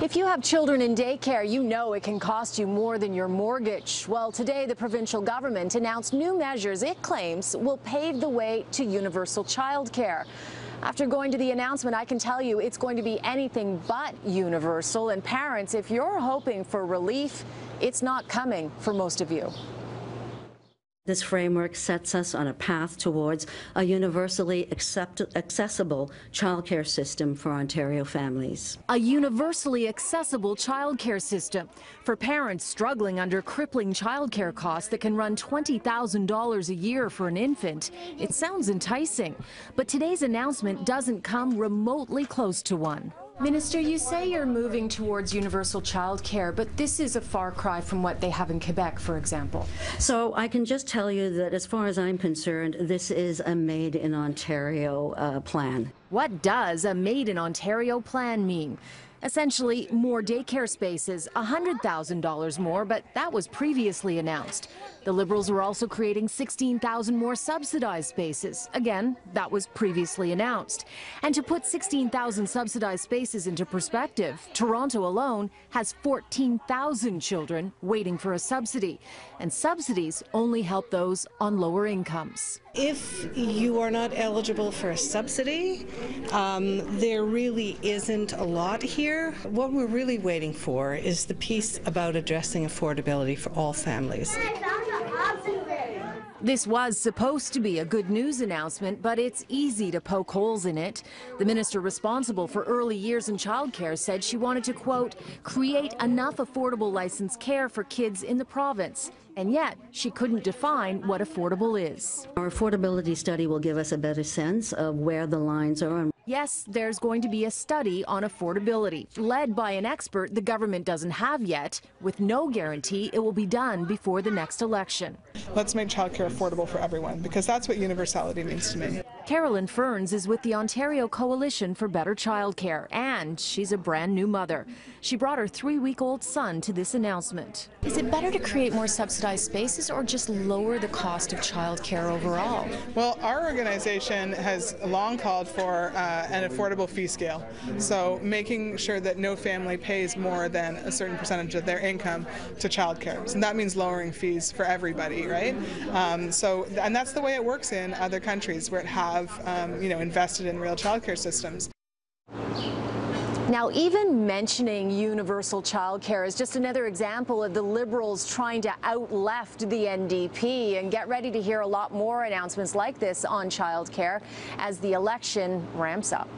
If you have children in daycare, you know it can cost you more than your mortgage. Well, today the provincial government announced new measures it claims will pave the way to universal childcare. After going to the announcement, I can tell you it's going to be anything but universal. And parents, if you're hoping for relief, it's not coming for most of you. This framework sets us on a path towards a universally accessible childcare system for Ontario families. A universally accessible childcare system for parents struggling under crippling childcare costs that can run $20,000 a year for an infant. It sounds enticing, but today's announcement doesn't come remotely close to one. Minister, you say you're moving towards universal childcare, but this is a far cry from what they have in Quebec, for example. So I can just tell you that as far as I'm concerned, this is a Made in Ontario plan. What does a Made in Ontario plan mean? Essentially, more daycare spaces, $100,000 more, but that was previously announced. The Liberals were also creating 16,000 more subsidized spaces. Again, that was previously announced. And to put 16,000 subsidized spaces into perspective, Toronto alone has 14,000 children waiting for a subsidy. And subsidies only help those on lower incomes. If you are not eligible for a subsidy, there really isn't a lot here. What we're really waiting for is the piece about addressing affordability for all families. This was supposed to be a good news announcement, but it's easy to poke holes in it. The minister responsible for early years and childcare said she wanted to, quote, create enough affordable licensed care for kids in the province. And yet, she couldn't define what affordable is. Our affordability study will give us a better sense of where the lines are. Yes, there's going to be a study on affordability, led by an expert the government doesn't have yet, with no guarantee it will be done before the next election. Let's make childcare affordable for everyone, because that's what universality means to me. Carolyn Ferns is with the Ontario Coalition for Better Childcare, and she's a brand new mother. She brought her 3-week-old son to this announcement. Is it better to create more subsidized spaces or just lower the cost of childcare overall? Well, our organization has long called for an affordable fee scale. So making sure that no family pays more than a certain percentage of their income to childcare. So that means lowering fees for everybody, right? And that's the way it works in other countries where it have invested in real childcare systems. Now, even mentioning universal childcare is just another example of the Liberals trying to out-left the NDP. And get ready to hear a lot more announcements like this on childcare as the election ramps up.